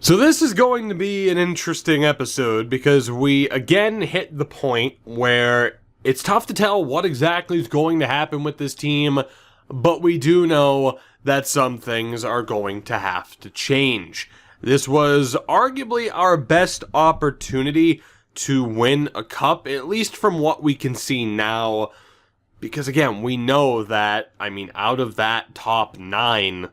So this is going to be an interesting episode because we again hit the point where it's tough to tell what exactly is going to happen with this team, but we do know that some things are going to have to change. This was arguably our best opportunity to win a cup, at least from what we can see now, because again, we know that, out of that top 9,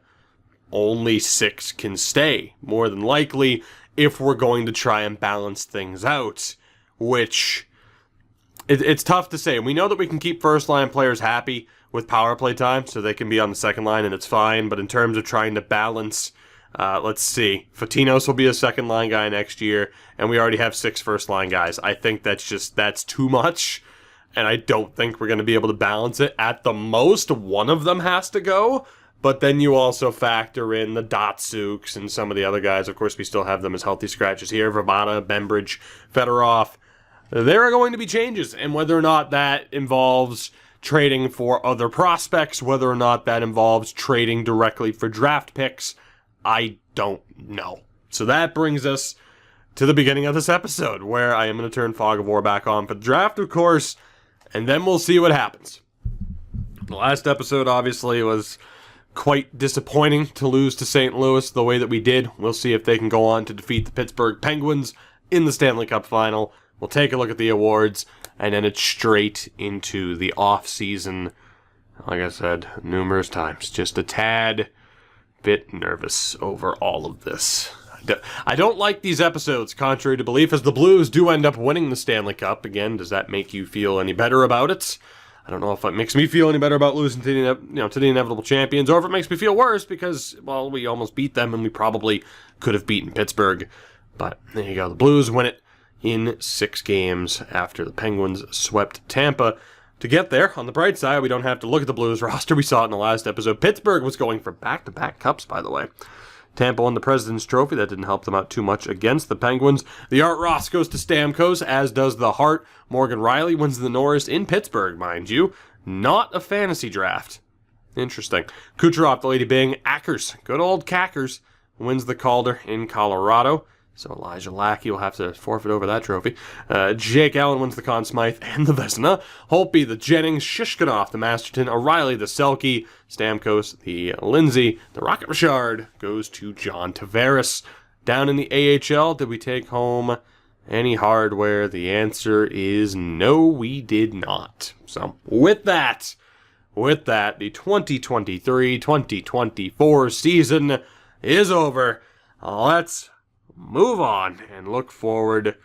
only 6 can stay, more than likely, if we're going to try and balance things out, which it's tough to say. We know that we can keep first-line players happy with power play time, so they can be on the second line and it's fine, but in terms of trying to balance, let's see, Fatinos will be a second-line guy next year, and we already have 6 first-line guys. I think that's too much, and I don't think we're going to be able to balance it. At the most, one of them has to go, but then you also factor in the Datsuks and some of the other guys. Of course, we still have them as healthy scratches here. Verbata, Bembridge, Fedorov. There are going to be changes, and whether or not that involves trading for other prospects, whether or not that involves trading directly for draft picks, I don't know. So that brings us to the beginning of this episode, where I am going to turn Fog of War back on for the draft, of course, and then we'll see what happens. The last episode, obviously, was quite disappointing to lose to St. Louis the way that we did. We'll see if they can go on to defeat the Pittsburgh Penguins in the Stanley Cup Final. We'll take a look at the awards, and then it's straight into the off-season. Like I said numerous times, just a tad bit nervous over all of this. I don't like these episodes, contrary to belief, as the Blues do end up winning the Stanley Cup. Again, does that make you feel any better about it? I don't know if it makes me feel any better about losing to the inevitable champions, or if it makes me feel worse because, well, we almost beat them and we probably could have beaten Pittsburgh. But there you go. The Blues win it in 6 games after the Penguins swept Tampa. To get there, on the bright side, we don't have to look at the Blues roster. We saw it in the last episode. Pittsburgh was going for back-to-back cups, by the way. Tampa won the President's Trophy. That didn't help them out too much against the Penguins. The Art Ross goes to Stamkos, as does the Hart. Morgan Riley wins the Norris in Pittsburgh, mind you. Not a fantasy draft. Interesting. Kucherov, the Lady Bing. Ackers, good old Cackers, wins the Calder in Colorado. So Elijah Lackey will have to forfeit over that trophy. Jake Allen wins the Conn Smythe and the Vezina. Holtby, the Jennings. Shishkinov, the Masterton. O'Reilly, the Selke. Stamkos, the Lindsay. The Rocket Richard goes to John Tavares. Down in the AHL, did we take home any hardware? The answer is no, we did not. So with that, the 2023-2024 season is over. Let's move on and look forward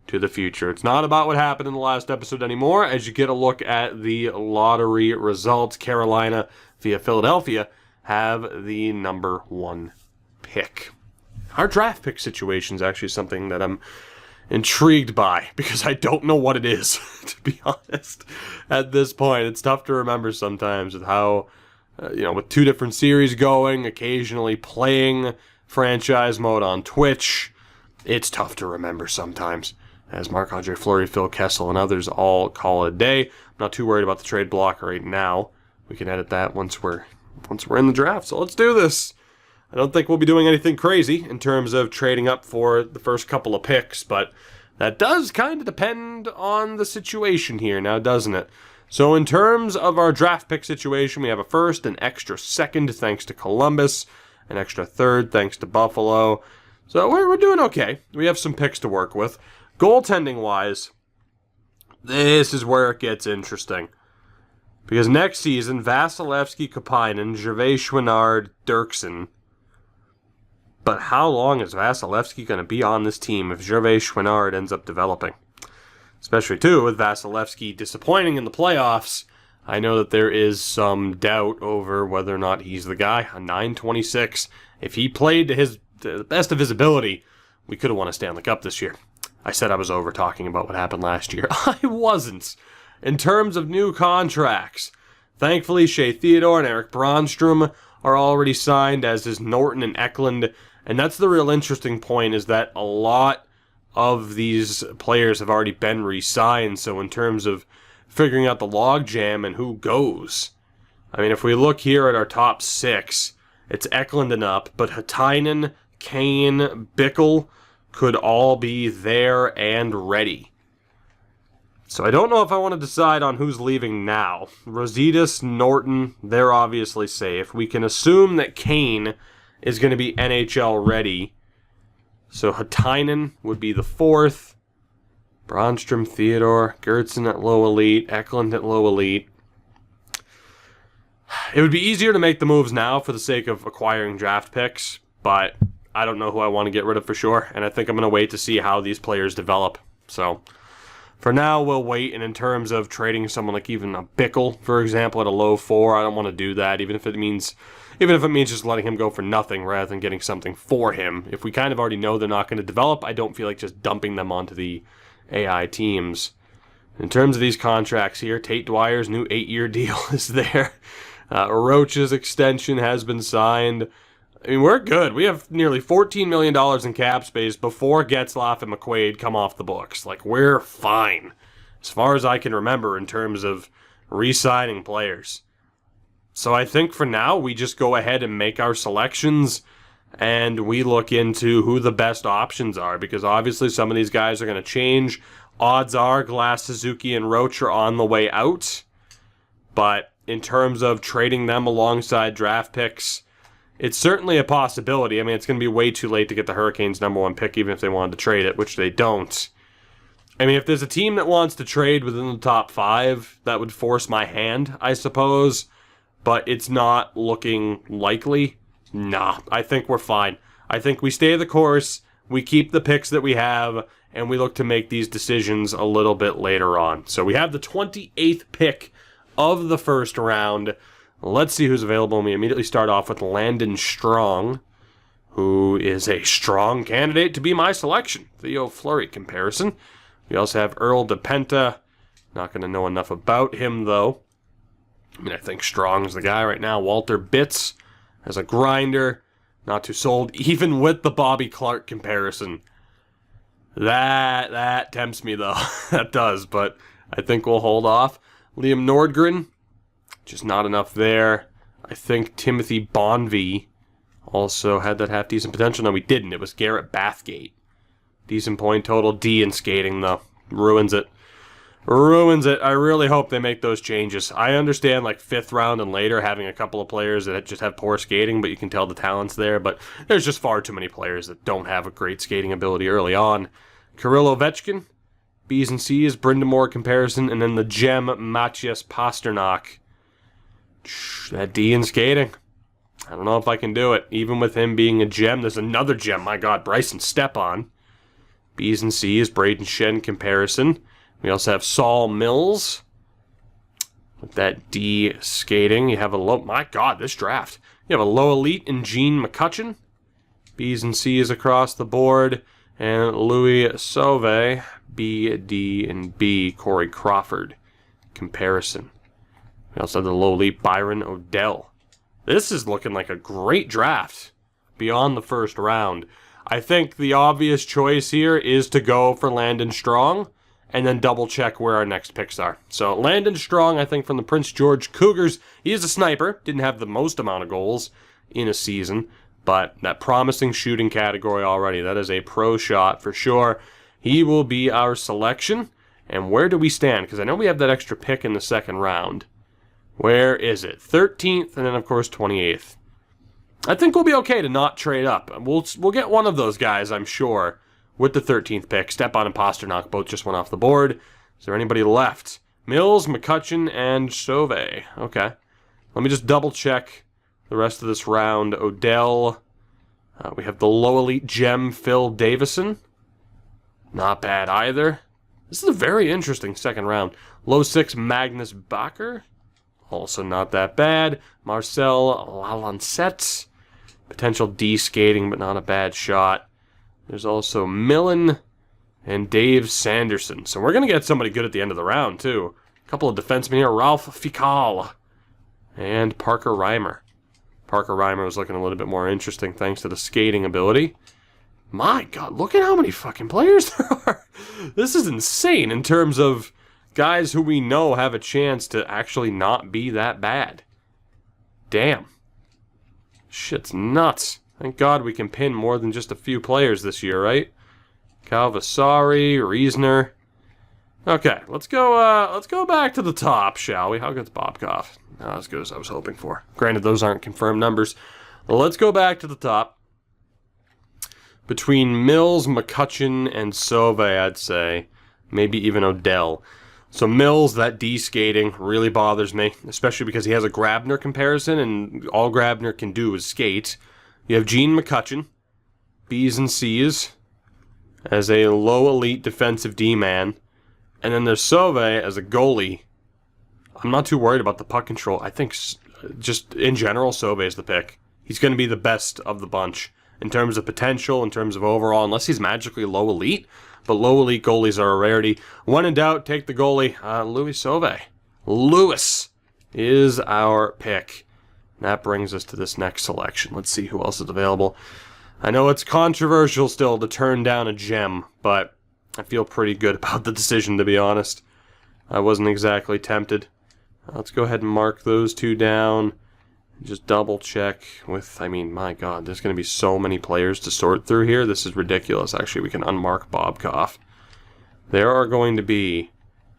to the future. It's not about what happened in the last episode anymore. As you get a look at the lottery results, Carolina via Philadelphia have the number 1 pick. Our draft pick situation is actually something that I'm intrigued by because I don't know what it is, to be honest. At this point, it's tough to remember sometimes with how, with 2 different series going, occasionally playing franchise mode on Twitch, it's tough to remember sometimes, as Marc-Andre Fleury, Phil Kessel, and others all call it a day. I'm not too worried about the trade block right now. We can edit that once we're in the draft, so let's do this. I don't think we'll be doing anything crazy in terms of trading up for the first couple of picks, but that does kind of depend on the situation here now, doesn't it? So in terms of our draft pick situation, we have a first, an extra second thanks to Columbus, an extra third thanks to Buffalo. So we're doing okay. We have some picks to work with. Goaltending-wise, this is where it gets interesting. Because next season, Vasilevsky, Kapainen, Gervais, Chouinard, Dirksen. But how long is Vasilevsky going to be on this team if Gervais Chouinard ends up developing? Especially, too, with Vasilevsky disappointing in the playoffs. I know that there is some doubt over whether or not he's the guy. A 926. If he played to the best of his ability, we could have won a Stanley Cup this year. I said I was over talking about what happened last year. I wasn't. In terms of new contracts, thankfully Shea Theodore and Eric Bronstrom are already signed, as is Norton and Eklund. And that's the real interesting point, is that a lot of these players have already been re-signed. So in terms of figuring out the logjam and who goes, if we look here at our top 6, it's Eklund and up, but Hatainen, Kane, Bickle could all be there and ready. So I don't know if I want to decide on who's leaving now. Rositas, Norton, they're obviously safe. We can assume that Kane is going to be NHL ready. So Hatainen would be the fourth. Bronstrom, Theodore, Gertson at low elite, Eklund at low elite. It would be easier to make the moves now for the sake of acquiring draft picks, but I don't know who I want to get rid of for sure, and I think I'm going to wait to see how these players develop. So for now, we'll wait, and in terms of trading someone like even a Bickle, for example, at a low 4, I don't want to do that, even if it means just letting him go for nothing rather than getting something for him. If we kind of already know they're not going to develop, I don't feel like just dumping them onto the AI teams. In terms of these contracts here, Tate Dwyer's new 8-year deal is there. Roach's extension has been signed. I mean, we're good. We have nearly $14 million in cap space before Getzlaf and McQuaid come off the books. Like, we're fine, as far as I can remember, in terms of re-signing players. So I think for now, we just go ahead and make our selections, and we look into who the best options are, because obviously some of these guys are going to change. Odds are Glass, Suzuki, and Roach are on the way out, but in terms of trading them alongside draft picks, it's certainly a possibility. I mean, it's going to be way too late to get the Hurricanes' #1 pick, even if they wanted to trade it, which they don't. I mean, if there's a team that wants to trade within the top 5, that would force my hand, I suppose, but it's not looking likely. Nah, I think we're fine. I think we stay the course, we keep the picks that we have, and we look to make these decisions a little bit later on. So we have the 28th pick of the first round. Let's see who's available. We immediately start off with Landon Strong, who is a strong candidate to be my selection. Theo Fleury comparison. We also have Earl DePenta. Not going to know enough about him, though. I mean, I think Strong's the guy right now. Walter Bitts as a grinder. Not too sold, even with the Bobby Clark comparison. That tempts me, though. That does, but I think we'll hold off. Liam Nordgren. Just not enough there. I think Timothy Bonvie also had that half-decent potential. No, we didn't. It was Garrett Bathgate. Decent point total. D in skating, though. Ruins it. Ruins it. I really hope they make those changes. I understand, like, 5th round and later, having a couple of players that just have poor skating, but you can tell the talent's there. But there's just far too many players that don't have a great skating ability early on. Kirill Ovechkin. B's and C's. Brindamore comparison. And then the gem, Matthias Pasternak. That D in skating. I don't know if I can do it. Even with him being a gem, there's another gem. My God, Bryson Stepan. B's and C's, Braden Shen comparison. We also have Saul Mills. With that D skating, you have a low... My God, this draft. You have a low elite in Gene McCutcheon. B's and C's across the board. And Louis Sauve, B, D, and B, Corey Crawford comparison. We also have the low elite Byron Odell. This is looking like a great draft beyond the first round. I think the obvious choice here is to go for Landon Strong and then double check where our next picks are. So Landon Strong, I think from the Prince George Cougars, he is a sniper. Didn't have the most amount of goals in a season, but that promising shooting category already. That is a pro shot for sure. He will be our selection. And where do we stand? Because I know we have that extra pick in the second round. Where is it? 13th, and then, of course, 28th. I think we'll be okay to not trade up. We'll get one of those guys, I'm sure, with the 13th pick. Stepan and Pasternak both just went off the board. Is there anybody left? Mills, McCutcheon, and Sauve. Okay. Let me just double-check the rest of this round. Odell. We have the low elite gem, Phil Davison. Not bad either. This is a very interesting second round. Low 6, Magnus Bacher. Also not that bad. Marcel Lalancette. Potential D skating, but not a bad shot. There's also Millen and Dave Sanderson. So we're going to get somebody good at the end of the round, too. A couple of defensemen here. Ralph Fical and Parker Reimer. Parker Reimer was looking a little bit more interesting thanks to the skating ability. My God, look at how many fucking players there are. This is insane in terms of guys who we know have a chance to actually not be that bad. Damn. Shit's nuts. Thank God we can pin more than just a few players this year, right? Calvasari, Riesner. Okay, let's go back to the top, shall we? How good's Bobkov? Not as good as I was hoping for. Granted, those aren't confirmed numbers. Let's go back to the top. Between Mills, McCutcheon, and Sauve, I'd say. Maybe even Odell. So Mills, that D-skating really bothers me, especially because he has a Grabner comparison, and all Grabner can do is skate. You have Gene McCutcheon, B's and C's, as a low elite defensive D-man. And then there's Sauve as a goalie. I'm not too worried about the puck control. I think just in general, Sauve is the pick. He's going to be the best of the bunch in terms of potential, in terms of overall, unless he's magically low elite. But low elite goalies are a rarity. When in doubt, take the goalie, Louis Sauve. Louis is our pick. That brings us to this next selection. Let's see who else is available. I know it's controversial still to turn down a gem, but I feel pretty good about the decision, to be honest. I wasn't exactly tempted. Let's go ahead and mark those two down. Just double check with, I mean, my God, there's going to be so many players to sort through here. This is ridiculous. Actually, we can unmark Bobkov. There are going to be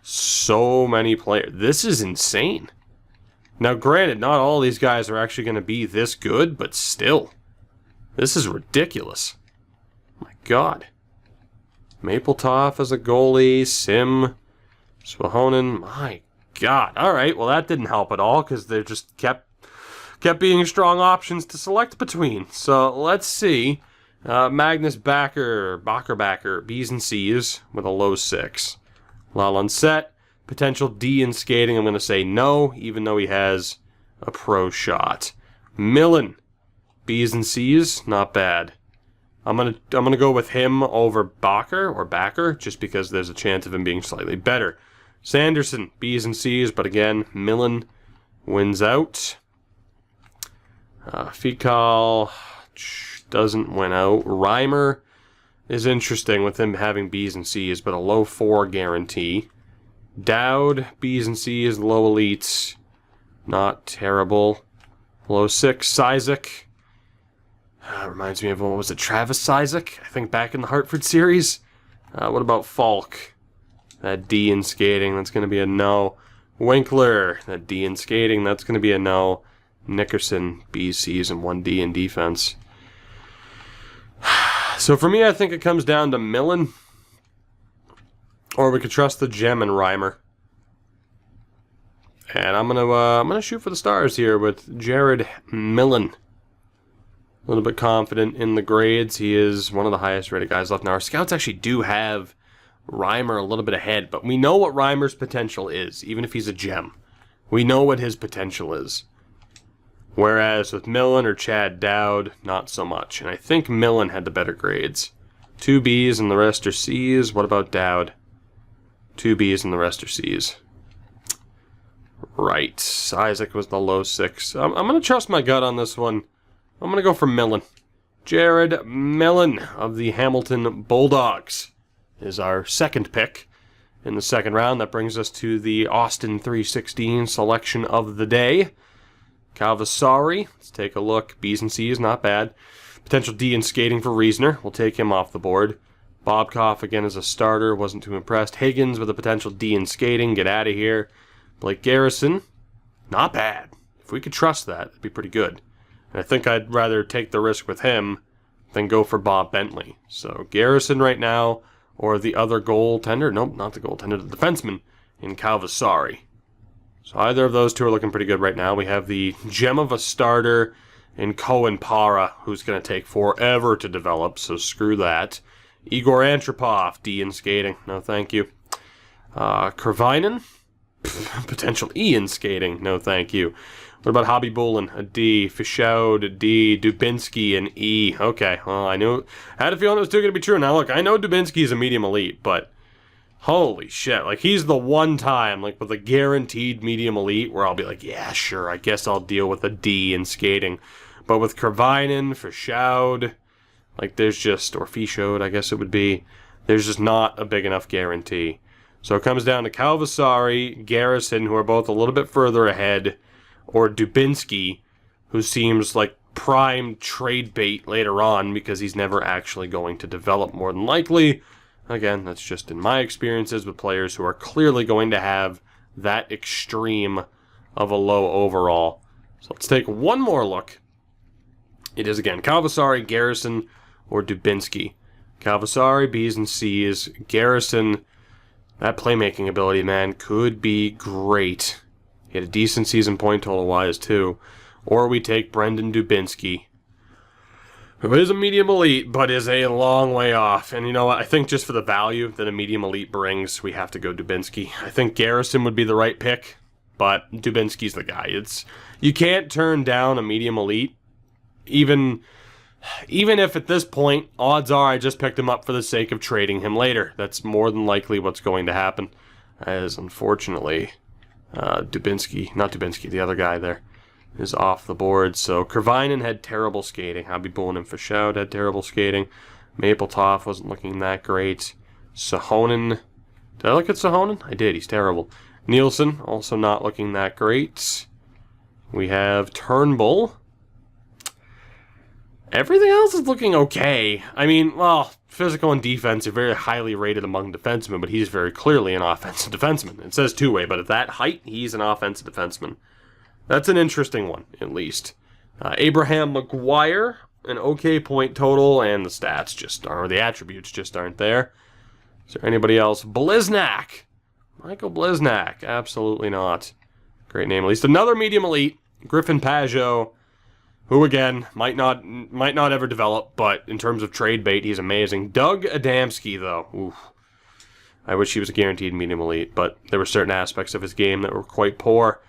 so many players. This is insane. Now, granted, not all these guys are actually going to be this good, but still. This is ridiculous. My God. Mapletop as a goalie. Sim. Swahonen. My God. All right, well, that didn't help at all because they just kept being strong options to select between. So let's see. Magnus Backer, B's and C's with a low 6. Lalonset, potential D in skating, I'm going to say no, even though he has a pro shot. Millen, B's and C's, not bad. I'm gonna go with him over Backer, just because there's a chance of him being slightly better. Sanderson, B's and C's, but again, Millen wins out. Fikal doesn't win out. Reimer is interesting with him having B's and C's, but a low 4 guarantee. Dowd, B's and C's, low elites. Not terrible. Low 6, Sizek. Reminds me of, what was it, Travis Sizek? I think back in the Hartford series. What about Falk? That D in skating, that's going to be a no. Winkler, that D in skating, that's going to be a no. Nickerson, B's, C's, and 1D in defense. So for me, I think it comes down to Millen. Or we could trust the gem and Reimer. And I'm gonna shoot for the stars here with Jared Millen. A little bit confident in the grades. He is one of the highest rated guys left. Now, our scouts actually do have Reimer a little bit ahead, but we know what Reimer's potential is, even if he's a gem. We know what his potential is. Whereas with Millen or Chad Dowd, not so much. And I think Millen had the better grades. 2 B's and the rest are C's. What about Dowd? 2 B's and the rest are C's. Right. Isaac was the low 6. I'm going to trust my gut on this one. I'm going to go for Millen. Jared Millen of the Hamilton Bulldogs is our second pick in the second round. That brings us to the Austin 316 selection of the day. Calvasari, let's take a look. B's and C's, not bad. Potential D in skating for Riesner. We'll take him off the board. Bobkov, again, as a starter. Wasn't too impressed. Higgins with a potential D in skating. Get out of here. Blake Garrison, not bad. If we could trust that, it'd be pretty good. And I think I'd rather take the risk with him than go for Bob Bentley. So Garrison right now, or the other goaltender. Nope, not the goaltender, the defenseman in Calvasari. So either of those two are looking pretty good right now. We have the gem of a starter in Cohen Para, who's going to take forever to develop, so screw that. Igor Antropov, D in skating. No, thank you. Kervinen, potential E in skating. No, thank you. What about Hobby Bullen? A D. Fischaud, a D. Dubinsky, an E. Okay, well, I had a feeling it was too good to be true. Now, look, I know Dubinsky is a medium elite, but holy shit. Like, he's the one time, like, with a guaranteed medium elite where I'll be like, yeah, sure, I guess I'll deal with a D in skating. But with Kervinen, Fischaud, like, there's just, or Fischaud, I guess it would be, there's just not a big enough guarantee. So it comes down to Calvasari, Garrison, who are both a little bit further ahead, or Dubinsky, who seems like prime trade bait later on because he's never actually going to develop more than likely. Again, that's just in my experiences with players who are clearly going to have that extreme of a low overall. So let's take one more look. It is again Calvasari, Garrison, or Dubinsky. Calvasari, B's and C's. Garrison, that playmaking ability, man, could be great. He had a decent season point total-wise, too. Or we take Brendan Dubinsky, who is a medium elite, but is a long way off. And you know what? I think just for the value that a medium elite brings, we have to go Dubinsky. I think Garrison would be the right pick, but Dubinsky's the guy. You can't turn down a medium elite, even if at this point, odds are I just picked him up for the sake of trading him later. That's more than likely what's going to happen, as unfortunately, not Dubinsky, the other guy there, is off the board. So Kervinen had terrible skating. Hobby Bullen and Fishout had terrible skating. Mapletop wasn't looking that great. Sahonen, did I look at Sahonen? I did, he's terrible. Nielsen, also not looking that great. We have Turnbull. Everything else is looking okay. I mean, well, physical and defense are very highly rated among defensemen, but he's very clearly an offensive defenseman. It says two-way, but at that height, he's an offensive defenseman. That's an interesting one, at least. Abraham Maguire, an okay point total, and the stats just aren't, or the attributes just aren't there. Is there anybody else? Bliznak. Michael Bliznak. Absolutely not. Great name. At least another medium elite. Griffin Pajot, who again might not ever develop, but in terms of trade bait, he's amazing. Doug Adamski, though. Oof. I wish he was a guaranteed medium elite, but there were certain aspects of his game that were quite poor.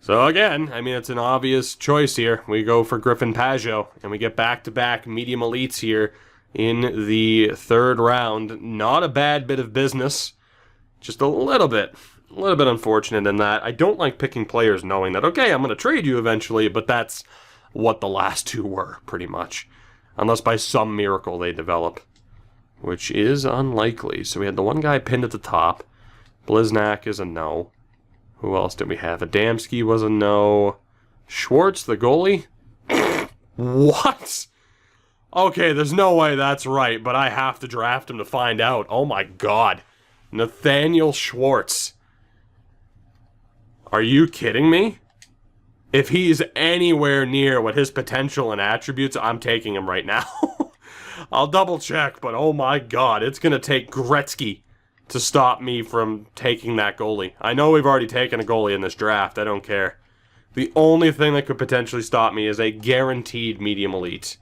So again, I mean, it's an obvious choice here. We go for Griffin Pajot, and we get back-to-back medium elites here in the third round. Not a bad bit of business. Just a little bit unfortunate in that. I don't like picking players knowing that, okay, I'm going to trade you eventually, but that's what the last two were, pretty much. Unless by some miracle they develop, which is unlikely. So we had the one guy pinned at the top. Bliznak is a no. Who else did we have? Adamski was a no. Schwartz, the goalie? What? Okay, there's no way that's right, but I have to draft him to find out. Oh my god. Nathaniel Schwartz. Are you kidding me? If he's anywhere near what his potential and attributes, I'm taking him right now. I'll double check, but oh my god, it's going to take Gretzky to stop me from taking that goalie. I know we've already taken a goalie in this draft. I don't care. The only thing that could potentially stop me is a guaranteed medium elite.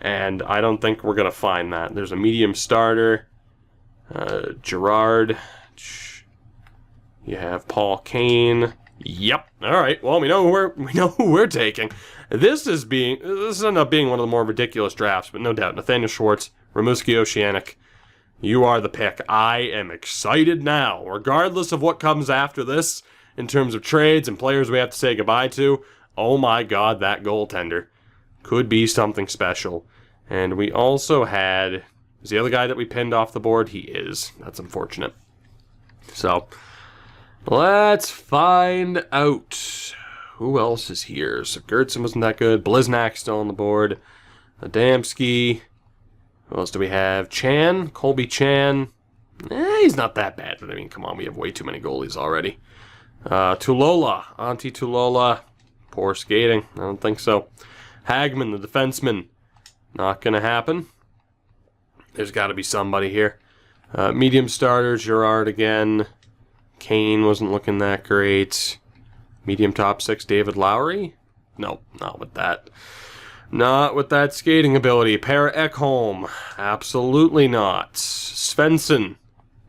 And I don't think we're going to find that. There's a medium starter. Gerard. You have Paul Kane. Yep. All right. Well, we know who we're taking. This ended up being one of the more ridiculous drafts, but no doubt. Nathaniel Schwartz, Rimouski Oceanic. You are the pick. I am excited now, regardless of what comes after this in terms of trades and players we have to say goodbye to. Oh my god, that goaltender could be something special. And we also had... Is the other guy that we pinned off the board? He is. That's unfortunate. So, let's find out. Who else is here? So Gertson wasn't that good. Bliznak still on the board. Adamski. Who else do we have? Chan. Colby Chan. He's not that bad, but I mean, come on, we have way too many goalies already. Tulola. Antti Tulola. Poor skating. I don't think so. Hagman, the defenseman. Not going to happen. There's got to be somebody here. Medium starter, Gerard again. Kane wasn't looking that great. Medium top six, David Lowry? Nope, not with that. Not with that skating ability. Per Ekholm? Absolutely not. Svensson?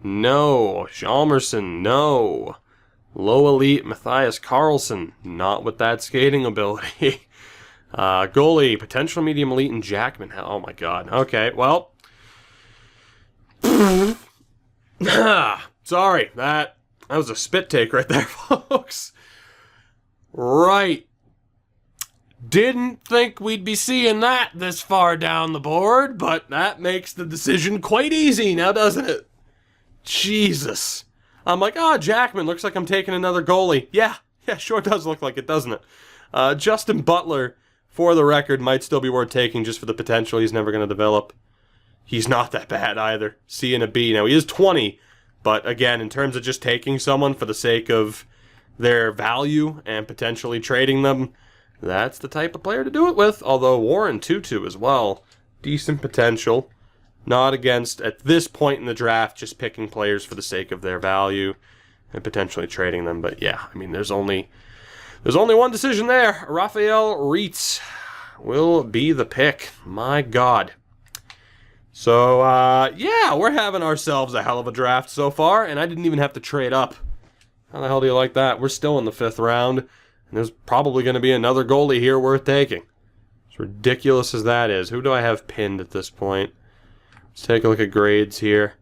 No. Hjalmarsson? No. Low elite, Matthias Carlson? Not with that skating ability. Goalie, potential medium elite, and Jackman. Oh my god. Okay, well. Sorry, that was a spit take right there, folks. Right. Didn't think we'd be seeing that this far down the board, but that makes the decision quite easy now, doesn't it? Jesus. I'm like, Jackman, looks like I'm taking another goalie. Yeah, sure does look like it, doesn't it? Justin Butler for the record, might still be worth taking just for the potential he's never going to develop. He's not that bad either. C and a B. Now, he is 20, but again, in terms of just taking someone for the sake of their value and potentially trading them, that's the type of player to do it with. Although Warren 2-2 as well. Decent potential. Not against, at this point in the draft, just picking players for the sake of their value and potentially trading them. But yeah, I mean, there's only one decision there. Rafael Reitz will be the pick. My God. So, yeah, we're having ourselves a hell of a draft so far, and I didn't even have to trade up. How the hell do you like that? We're still in the 5th round, and there's probably going to be another goalie here worth taking. As ridiculous as that is. Who do I have pinned at this point? Let's take a look at grades here.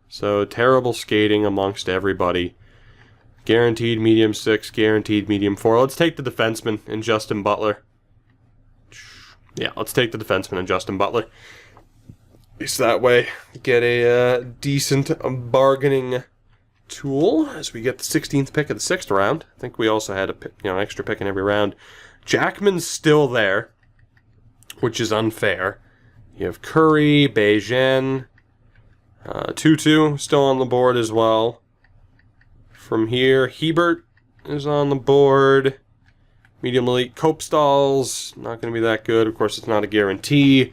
So, terrible skating amongst everybody. Guaranteed medium 6, guaranteed medium 4. Let's take the defenseman and Justin Butler. Yeah, let's take the defenseman and Justin Butler. At least that way, get a decent bargaining tool as we get the 16th pick of the 6th round. I think we also had an extra pick in every round. Jackman's still there, which is unfair. You have Curry, Beijing, 2-2 still on the board as well. From here, Hebert is on the board. Medium elite Kopstal's not going to be that good. Of course, it's not a guarantee.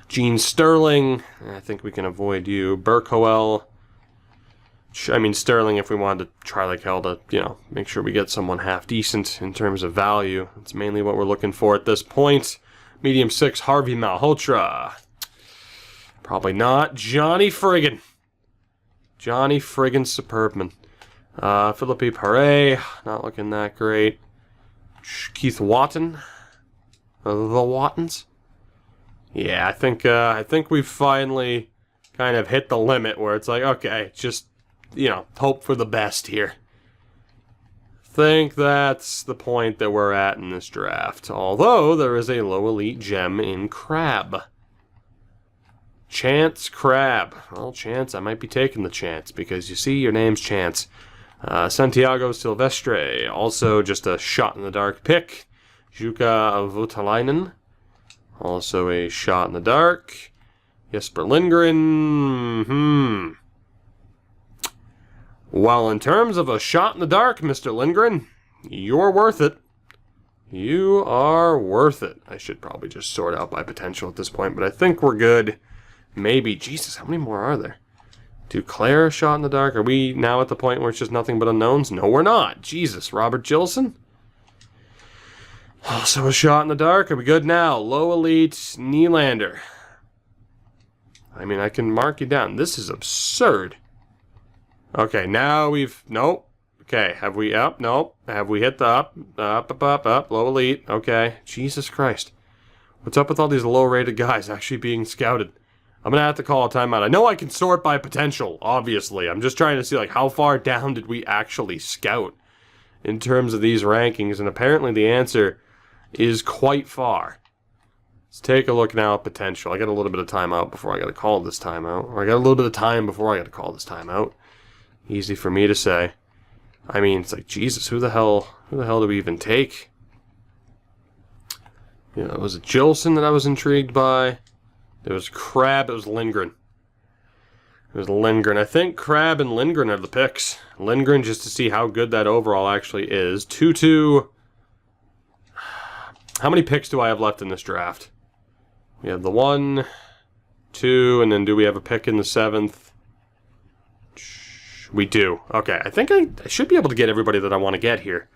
Gene Sterling, I think we can avoid you. Burkowell. I mean, Sterling, if we wanted to try like hell to, make sure we get someone half decent in terms of value. That's mainly what we're looking for at this point. Medium 6, Harvey Malhotra. Probably not. Johnny Friggin. Johnny Friggin Superbman. Philippe Paré, not looking that great. Keith Watton. The Wattons. Yeah, I think we've finally kind of hit the limit where it's like, okay, just, hope for the best here. Think that's the point that we're at in this draft. Although, there is a low elite gem in Crab. Chance Crab. Well, Chance, I might be taking the chance because you see, your name's Chance. Santiago Silvestre, also just a shot-in-the-dark pick. Jukka Voutilainen, also a shot-in-the-dark. Jesper Lindgren, Well, in terms of a shot-in-the-dark, Mr. Lindgren, you're worth it. You are worth it. I should probably just sort out by potential at this point, but I think we're good. Maybe. Jesus, how many more are there? Duclair, shot in the dark. Are we now at the point where it's just nothing but unknowns? No, we're not. Jesus. Robert Gilson? Also a shot in the dark. Are we good now? Low elite, Nylander. I mean, I can mark you down. This is absurd. Okay, now we've... Nope. Okay, have we up? Nope. Have we hit the up? Up. Low elite. Okay. Jesus Christ. What's up with all these low-rated guys actually being scouted? I'm going to have to call a timeout. I know I can sort by potential, obviously. I'm just trying to see, how far down did we actually scout in terms of these rankings? And apparently the answer is quite far. Let's take a look now at potential. I got a little bit of timeout before I got to call this timeout. Or I got a little bit of time before I got to call this timeout. Easy for me to say. I mean, it's like, Jesus, who the hell do we even take? Was it Gilson that I was intrigued by? It was Crab, it was Lindgren. It was Lindgren. I think Crab and Lindgren are the picks. Lindgren, just to see how good that overall actually is. 2-2. How many picks do I have left in this draft? We have the 1, 2, and then do we have a pick in the 7th? We do. Okay, I think I should be able to get everybody that I want to get here.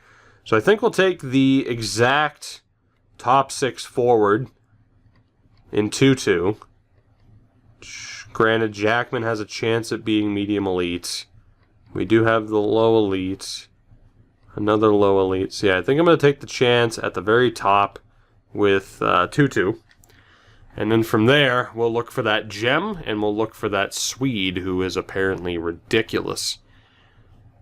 So I think we'll take the exact top 6 forward in 2-2. Granted, Jackman has a chance at being medium elite. We do have the low elite. Another low elite. So yeah, I think I'm going to take the chance at the very top with 2-2. And then from there, we'll look for that gem, and we'll look for that Swede, who is apparently ridiculous.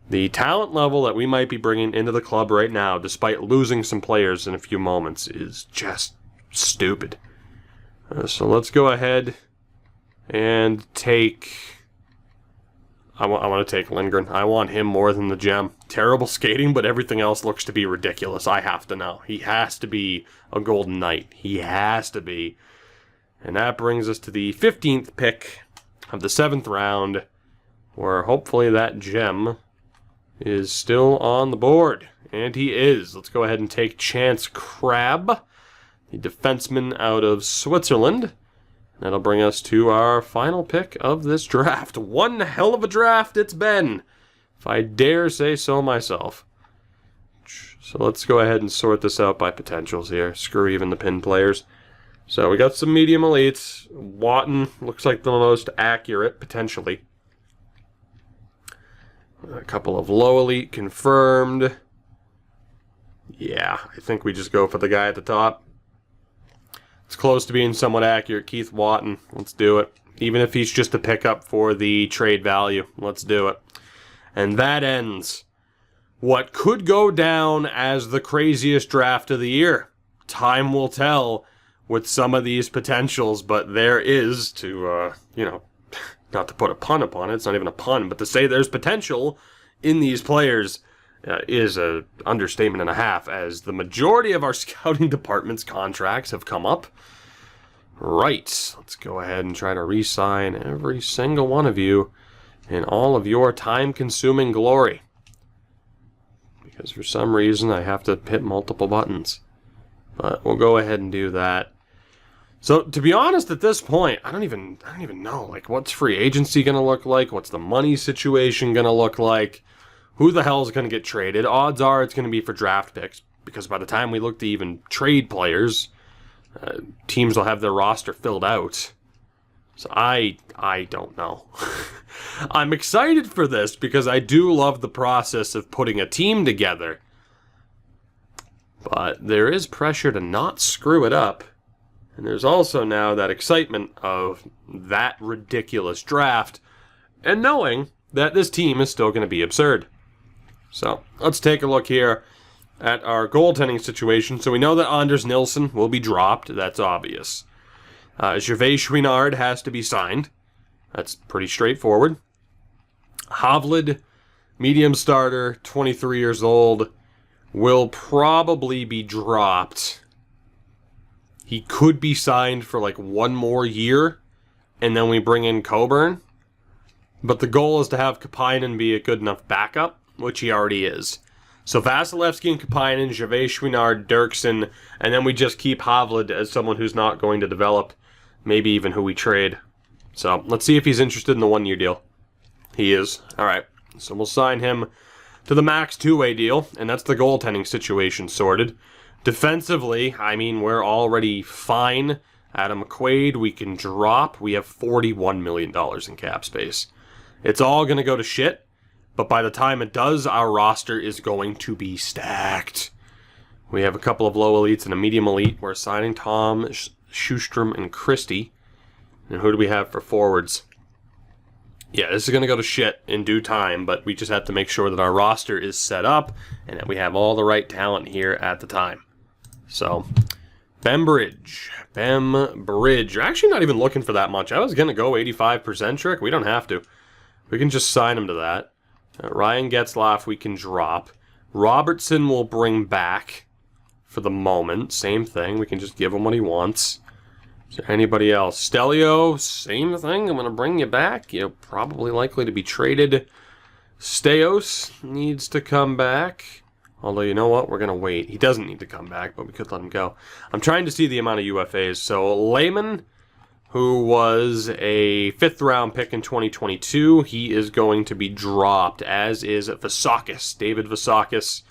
The talent level that we might be bringing into the club right now, despite losing some players in a few moments, is just stupid. So let's go ahead and take I want to take Lindgren. I want him more than the gem. Terrible skating, but everything else looks to be ridiculous. I have to know. He has to be a Golden Knight. He has to be. And that brings us to the 15th pick of the 7th round, where hopefully that gem is still on the board. And he is. Let's go ahead and take Chance Crab, the defenseman out of Switzerland. That'll bring us to our final pick of this draft. One hell of a draft it's been, if I dare say so myself. So let's go ahead and sort this out by potentials here. Screw even the pin players. So we got some medium elites. Watton looks like the most accurate, potentially. A couple of low elite confirmed. Yeah, I think we just go for the guy at the top. It's close to being somewhat accurate. Keith Watton. Let's do it. Even if he's just a pickup for the trade value. Let's do it. And that ends what could go down as the craziest draft of the year. Time will tell with some of these potentials, but there is, to, not to put a pun upon it, it's not even a pun, but to say there's potential in these players is an understatement and a half, as the majority of our scouting department's contracts have come up. Right, let's go ahead and try to re-sign every single one of you in all of your time-consuming glory. Because for some reason I have to hit multiple buttons. But we'll go ahead and do that. So, to be honest, at this point, I don't even know, like, what's free agency going to look like? What's the money situation going to look like? Who the hell is going to get traded? Odds are it's going to be for draft picks, because by the time we look to even trade players, teams will have their roster filled out. So I don't know. I'm excited for this because I do love the process of putting a team together. But there is pressure to not screw it up. And there's also now that excitement of that ridiculous draft and knowing that this team is still going to be absurd. So let's take a look here at our goaltending situation. So we know that Anders Nilsson will be dropped. That's obvious. Gervais Chouinard has to be signed. That's pretty straightforward. Hovland, medium starter, 23 years old, will probably be dropped. He could be signed for like one more year, and then we bring in Coburn. But the goal is to have Kapainen be a good enough backup, which he already is. So Vasilevsky and Kapainen, Gervais Chouinard, Dirksen, and then we just keep Hovland as someone who's not going to develop, maybe even who we trade. So let's see if he's interested in the one-year deal. He is. All right, so we'll sign him to the max two-way deal, and that's the goaltending situation sorted. Defensively, I mean, we're already fine. Adam McQuaid, we can drop. We have $41 million in cap space. It's all going to go to shit, but by the time it does, our roster is going to be stacked. We have a couple of low elites and a medium elite. We're signing Tom, Schustrom, and Christie. And who do we have for forwards? Yeah, this is going to go to shit in due time, but we just have to make sure that our roster is set up and that we have all the right talent here at the time. So, Bembridge. We're actually not even looking for that much. I was going to go 85% trick. We don't have to. We can just sign him to that. Ryan Getzlaff we can drop. Robertson will bring back for the moment. Same thing. We can just give him what he wants. Is there anybody else? Stelio, same thing. I'm going to bring you back. You're probably likely to be traded. Steos needs to come back. Although, you know what? We're going to wait. He doesn't need to come back, but we could let him go. I'm trying to see the amount of UFAs. So, Lehman, who was a 5th-round pick in 2022, he is going to be dropped, as is Vasakis, David Vasakis,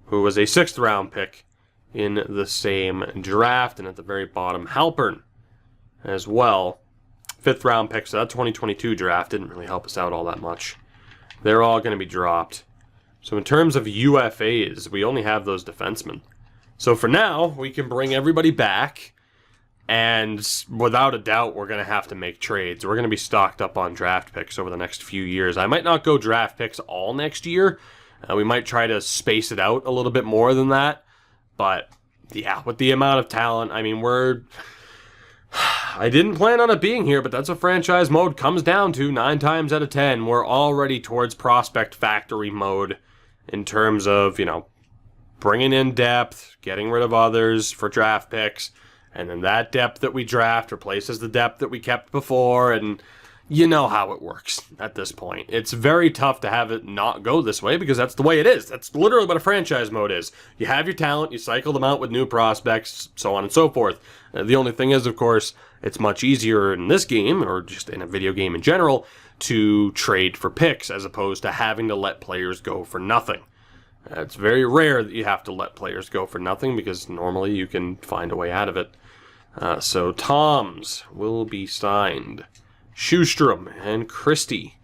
who was a 6th-round pick in the same draft. And at the very bottom, Halpern as well. 5th-round pick, so that 2022 draft didn't really help us out all that much. They're all going to be dropped. So in terms of UFAs, we only have those defensemen. So for now, we can bring everybody back, and without a doubt, we're going to have to make trades. We're going to be stocked up on draft picks over the next few years. I might not go draft picks all next year. We might try to space it out a little bit more than that. But, yeah, with the amount of talent, I mean, I didn't plan on it being here, but that's what franchise mode comes down to 9 times out of 10. We're already towards prospect factory mode in terms of, bringing in depth, getting rid of others for draft picks, and then that depth that we draft replaces the depth that we kept before, and you know how it works at this point. It's very tough to have it not go this way because that's the way it is. That's literally what a franchise mode is. You have your talent, you cycle them out with new prospects, so on and so forth. The only thing is, of course, it's much easier in this game, or just in a video game in general, to trade for picks as opposed to having to let players go for nothing. It's very rare that you have to let players go for nothing because normally you can find a way out of it. So Toms will be signed. Schustrom and Christie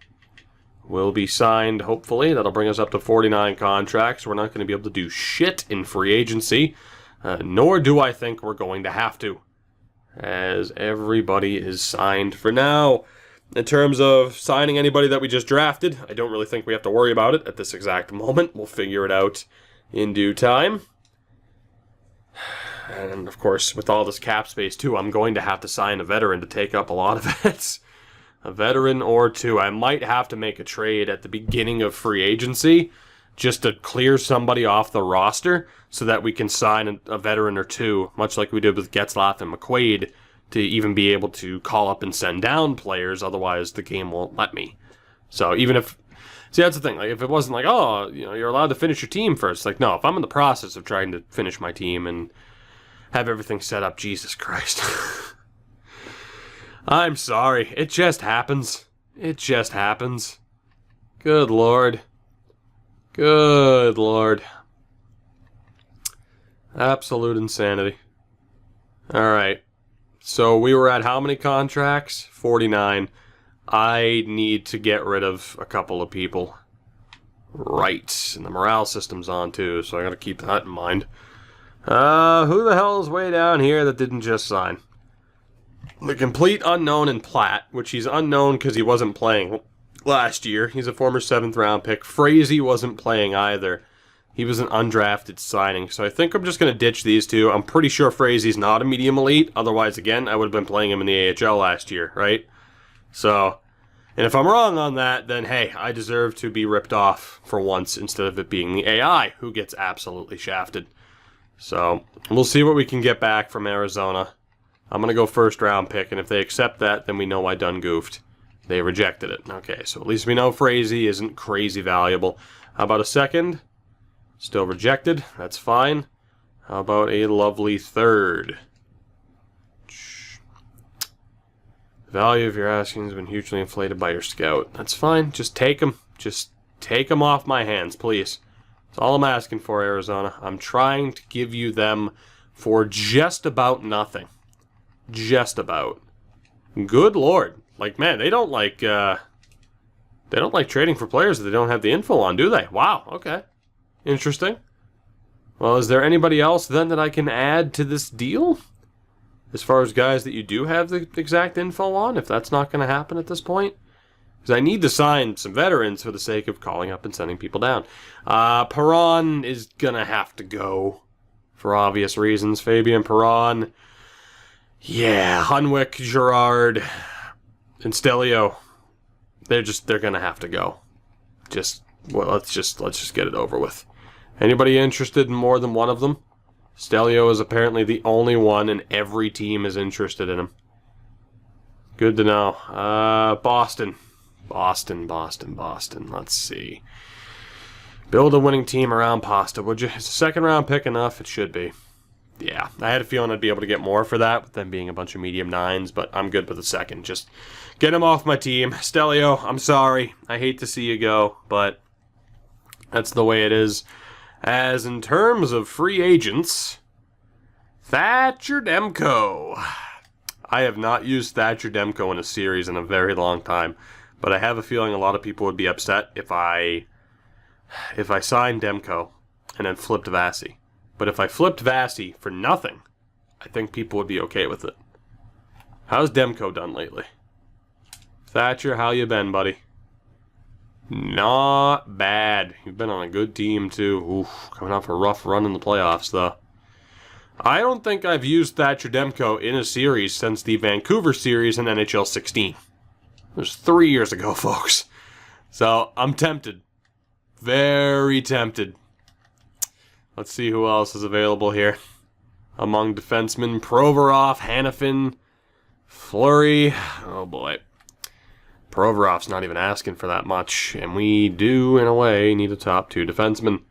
will be signed, hopefully. That'll bring us up to 49 contracts. We're not going to be able to do shit in free agency, nor do I think we're going to have to, as everybody is signed for now. In terms of signing anybody that we just drafted, I don't really think we have to worry about it at this exact moment. We'll figure it out in due time. And, of course, with all this cap space, too, I'm going to have to sign a veteran to take up a lot of it. A veteran or two. I might have to make a trade at the beginning of free agency just to clear somebody off the roster so that we can sign a veteran or two, much like we did with Getzlaff and McQuaid, to even be able to call up and send down players. Otherwise, the game won't let me. So even if... See, that's the thing. Like, if it wasn't like, oh, you're allowed to finish your team first. Like, no, if I'm in the process of trying to finish my team and have everything set up, Jesus Christ. I'm sorry. It just happens. It just happens. Good Lord. Good Lord. Absolute insanity. Alright. So we were at how many contracts? 49. I need to get rid of a couple of people. Right. And the morale system's on too, so I gotta keep that in mind. Who the hell is way down here that didn't just sign? The complete unknown in Platt, which he's unknown because he wasn't playing last year. He's a former 7th round pick. Frazee wasn't playing either. He was an undrafted signing. So I think I'm just going to ditch these two. I'm pretty sure Frazee's not a medium elite. Otherwise, again, I would have been playing him in the AHL last year, right? So, and if I'm wrong on that, then hey, I deserve to be ripped off for once instead of it being the AI who gets absolutely shafted. So, we'll see what we can get back from Arizona. I'm going to go 1st round pick, and if they accept that, then we know I done goofed. They rejected it. Okay, so at least we know Frazee isn't crazy valuable. How about a 2nd? Still rejected. That's fine. How about a lovely 3rd? The value of your asking has been hugely inflated by your scout. That's fine. Just take them. Just take them off my hands, please. That's all I'm asking for, Arizona. I'm trying to give you them for just about nothing. Just about. Good Lord. Like, man, they don't like trading for players that they don't have the info on, do they? Wow, okay. Interesting. Well, is there anybody else then that I can add to this deal? As far as guys that you do have the exact info on, if that's not going to happen at this point? Because I need to sign some veterans for the sake of calling up and sending people down. Perron is going to have to go for obvious reasons. Fabian Perron. Yeah, Hunwick, Girard, and Stelio. They're going to have to go. Let's just get it over with. Anybody interested in more than one of them? Stelio is apparently the only one, and every team is interested in him. Good to know. Boston. Let's see. Build a winning team around Pasta, would you? Is a 2nd round pick enough? It should be. Yeah, I had a feeling I'd be able to get more for that, with them being a bunch of medium 9s, but I'm good with the 2nd. Just get him off my team. Stelio, I'm sorry. I hate to see you go, but that's the way it is. As in terms of free agents, Thatcher Demko. I have not used Thatcher Demko in a series in a very long time, but I have a feeling a lot of people would be upset if I signed Demko and then flipped Vasi. But if I flipped Vasi for nothing, I think people would be okay with it. How's Demko done lately? Thatcher, how you been, buddy? Not bad. You've been on a good team, too. Oof, coming off a rough run in the playoffs, though. I don't think I've used Thatcher Demko in a series since the Vancouver series in NHL 16. It was 3 years ago, folks. So, I'm tempted. Very tempted. Let's see who else is available here. Among defensemen, Provorov, Hanifin, Fleury. Oh boy. Provorov's not even asking for that much. And we do, in a way, need a top 2 defenseman.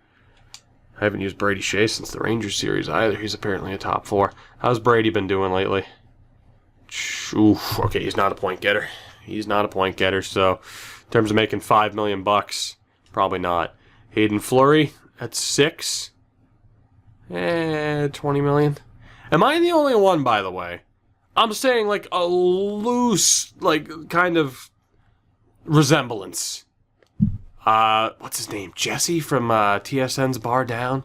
I haven't used Brady Shea since the Rangers series either. He's apparently a top 4. How's Brady been doing lately? Oof. Okay, he's not a point getter. He's not a point getter, so in terms of making $5 million, probably not. Hayden Fleury at 6. 20 million. Am I the only one, by the way? I'm saying like a loose, like, kind of resemblance. What's his name? Jesse from TSN's Bar Down?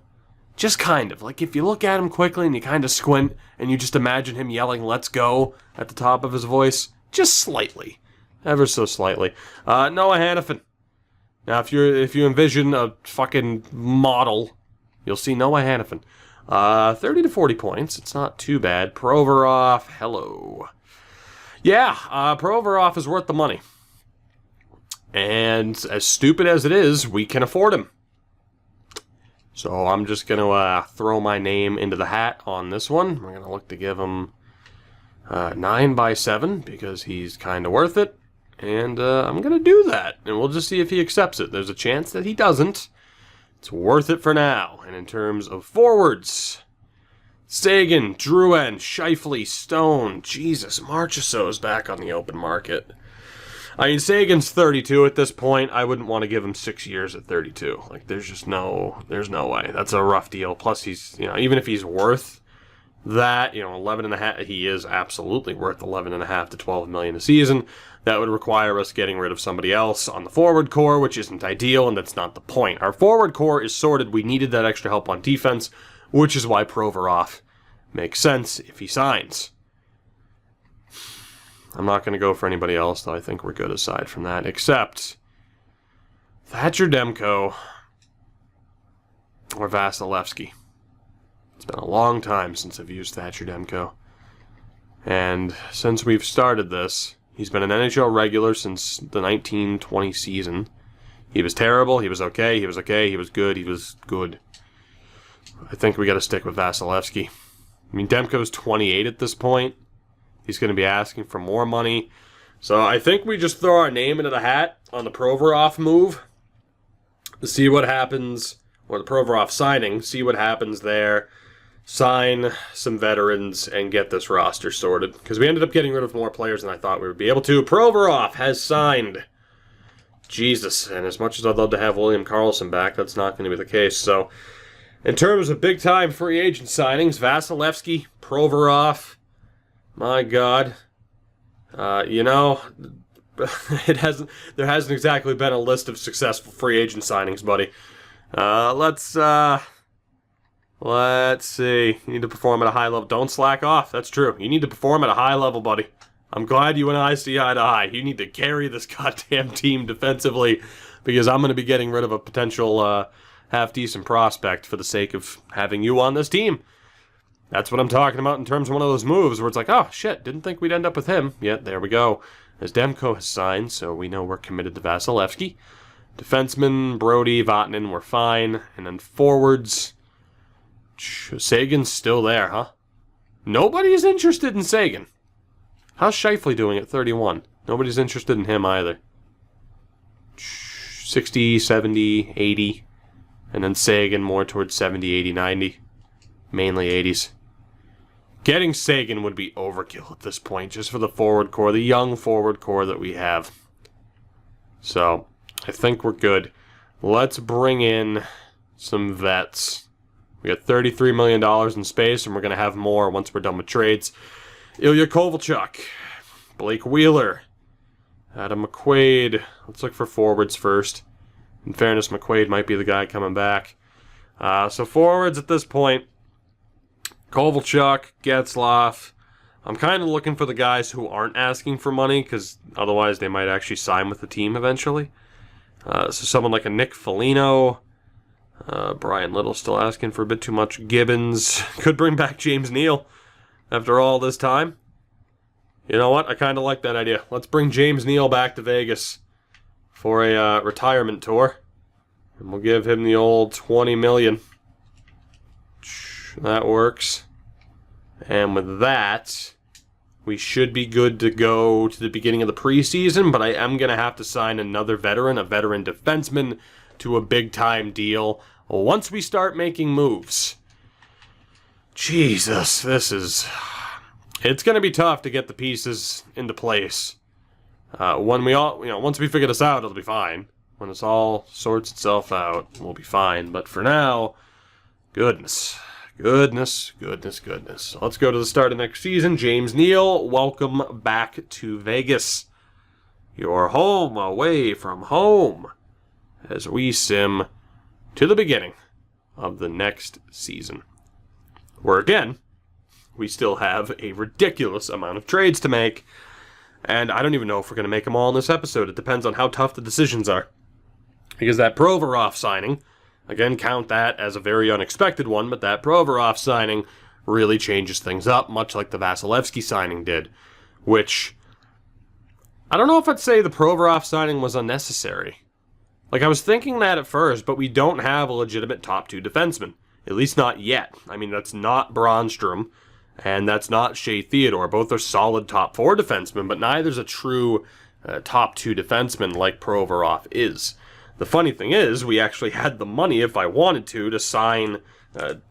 Just kind of. Like, if you look at him quickly and you kind of squint and you just imagine him yelling, "Let's go," at the top of his voice. Just slightly. Ever so slightly. Noah Hanifin. Now, if you envision a fucking model, you'll see Noah Hanifin. 30 to 40 points. It's not too bad. Provorov, hello. Yeah, Provorov is worth the money. And as stupid as it is, we can afford him. So I'm just going to throw my name into the hat on this one. We're going to look to give him 9x7 because he's kind of worth it. And I'm going to do that. And we'll just see if he accepts it. There's a chance that he doesn't. It's worth it for now. And in terms of forwards, Sagan, Drouin, Scheifele, Stone. Jesus, Marchessault's back on the open market. I mean, Sagan's 32 at this point. I wouldn't want to give him 6 years at 32. Like, there's no way. That's a rough deal. Plus, he's, even if he's worth that, 11 and a half, he is absolutely worth 11 and a half to 12 million a season. That would require us getting rid of somebody else on the forward core, which isn't ideal, and that's not the point. Our forward core is sorted. We needed that extra help on defense, which is why Provorov makes sense if he signs. I'm not going to go for anybody else, though. I think we're good aside from that, except Thatcher Demko or Vasilevsky. It's been a long time since I've used Thatcher Demko. And since we've started this, he's been an NHL regular since the 1920 season. He was terrible, he was okay, he was okay, he was good, he was good. I think we got to stick with Vasilevsky. I mean, Demko's 28 at this point. He's going to be asking for more money. So I think we just throw our name into the hat on the Provorov move to see what happens, or the Provorov signing, see what happens there. Sign some veterans and get this roster sorted. Because we ended up getting rid of more players than I thought we would be able to. Provorov has signed. Jesus, and as much as I'd love to have William Karlsson back, that's not going to be the case. So, in terms of big-time free agent signings, Vasilevsky, Provorov, my God, there hasn't exactly been a list of successful free agent signings, buddy. Let's see. You need to perform at a high level. Don't slack off. That's true. You need to perform at a high level, buddy. I'm glad you and I see eye to eye. You need to carry this goddamn team defensively because I'm going to be getting rid of a potential half-decent prospect for the sake of having you on this team. That's what I'm talking about in terms of one of those moves where it's like, oh, shit, didn't think we'd end up with him. Yet, there we go. As Demko has signed, so we know we're committed to Vasilevsky. Defensemen, Brody, Vatanen, we're fine. And then forwards, Sagan's still there, huh? Nobody's interested in Sagan. How's Scheifele doing at 31? Nobody's interested in him either. 60, 70, 80. And then Sagan more towards 70, 80, 90. Mainly 80s. Getting Sagan would be overkill at this point, just for the forward core, the young forward core that we have. So, I think we're good. Let's bring in some vets. We got $33 million in space, and we're going to have more once we're done with trades. Ilya Kovalchuk, Blake Wheeler, Adam McQuaid. Let's look for forwards first. In fairness, McQuaid might be the guy coming back. So forwards at this point, Kovalchuk, Getzlaf. I'm kind of looking for the guys who aren't asking for money, because otherwise they might actually sign with the team eventually. So someone like a Nick Foligno, Brian Little still asking for a bit too much. Gibbons could bring back James Neal after all this time. You know what? I kind of like that idea. Let's bring James Neal back to Vegas for a retirement tour. And we'll give him the old $20 million. That works. And with that, we should be good to go to the beginning of the preseason, but I am going to have to sign another veteran, a veteran defenseman, to a big-time deal once we start making moves. Jesus, it's going to be tough to get the pieces into place. Once we figure this out, it'll be fine. When this all sorts itself out, we'll be fine. But for now, goodness. So let's go to the start of next season. James Neal, welcome back to Vegas. Your home away from home as we sim to the beginning of the next season. Where again, we still have a ridiculous amount of trades to make. And I don't even know if we're going to make them all in this episode. It depends on how tough the decisions are. Because that Provorov signing, again, count that as a very unexpected one, but that Provorov signing really changes things up, much like the Vasilevsky signing did. Which, I don't know if I'd say the Provorov signing was unnecessary. Like, I was thinking that at first, but we don't have a legitimate top two defenseman. At least not yet. I mean, that's not Brannstrom, and that's not Shea Theodore. Both are solid top four defensemen, but neither's a true top two defenseman like Provorov is. The funny thing is, we actually had the money, if I wanted to sign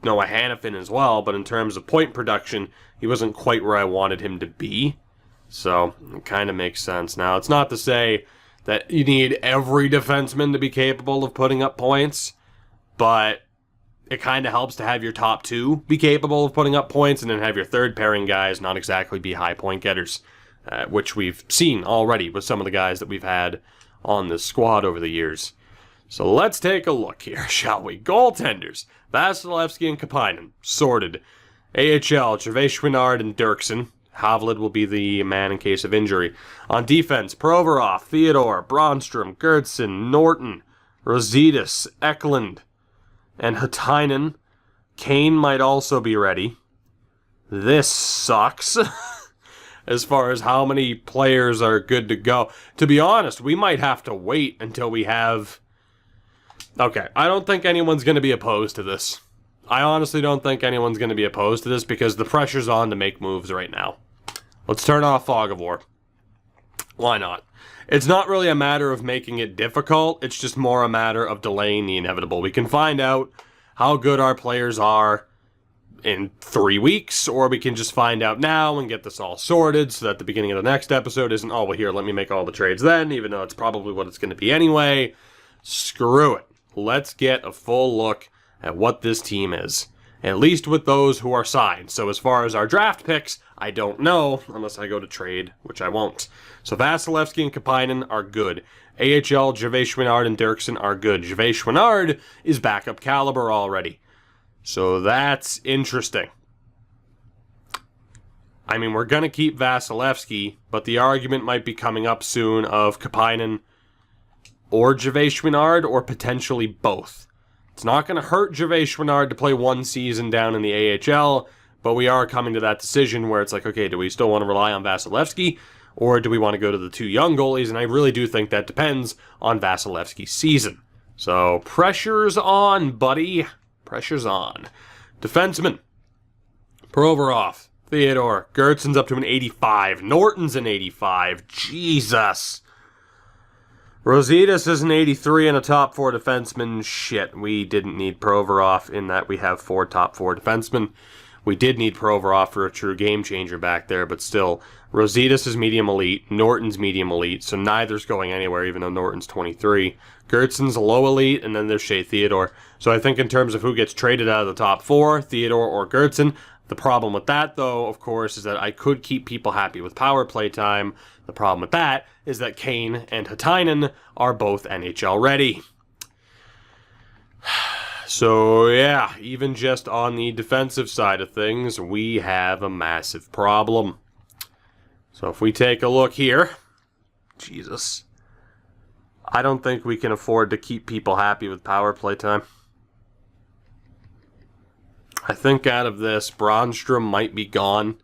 Noah Hannafin as well, but in terms of point production, he wasn't quite where I wanted him to be. So, it kind of makes sense. Now, it's not to say that you need every defenseman to be capable of putting up points, but it kind of helps to have your top two be capable of putting up points, and then have your third pairing guys not exactly be high point getters, which we've seen already with some of the guys that we've had on this squad over the years. So let's take a look here, shall we? Goaltenders, Vasilevsky and Kapanen, sorted. AHL, Gervais, Chouinard, and Dirksen. Havlid will be the man in case of injury. On defense, Provorov, Theodore, Brannstrom, Gertson, Norton, Rositas, Eklund, and Hatainen. Kane might also be ready. This sucks. As far as how many players are good to go. To be honest, we might have to wait until we have... Okay, I don't think anyone's going to be opposed to this. I honestly don't think anyone's going to be opposed to this because the pressure's on to make moves right now. Let's turn off Fog of War. Why not? It's not really a matter of making it difficult, it's just more a matter of delaying the inevitable. We can find out how good our players are in 3 weeks, or we can just find out now and get this all sorted so that the beginning of the next episode isn't, oh, well, here, let me make all the trades then, even though it's probably what it's going to be anyway. Screw it. Let's get a full look at what this team is, at least with those who are signed. So as far as our draft picks, I don't know, unless I go to trade, which I won't. So Vasilevsky and Kapanen are good. AHL, Gervais, Chouinard, and Dirksen are good. Gervais, Chouinard is backup caliber already. So that's interesting. I mean, we're going to keep Vasilevsky, but the argument might be coming up soon of Kapanen or Gervais, Chouinard, or potentially both. It's not going to hurt Gervais, Chouinard to play one season down in the AHL, but we are coming to that decision where it's like, okay, do we still want to rely on Vasilevsky, or do we want to go to the two young goalies? And I really do think that depends on Vasilevsky's season. So, pressure's on, buddy. Pressure's on. Defenseman. Provorov. Theodore. Gertson's up to an 85. Norton's an 85. Jesus. Rositas is an 83 and a top four defenseman. Shit, we didn't need Provorov in that we have 4 top 4 defensemen. We did need Provorov for a true game changer back there, but still, Rositas is medium elite, Norton's medium elite, so neither's going anywhere, even though Norton's 23. Gertson's low elite, and then there's Shea Theodore. So I think in terms of who gets traded out of the top 4, Theodore or Gertson, the problem with that, though, of course, is that I could keep people happy with power play time. The problem with that is that Kane and Hatainen are both NHL ready. So, yeah, even just on the defensive side of things, we have a massive problem. So if we take a look here, Jesus, I don't think we can afford to keep people happy with power play time. I think out of this, Brandstrom might be gone.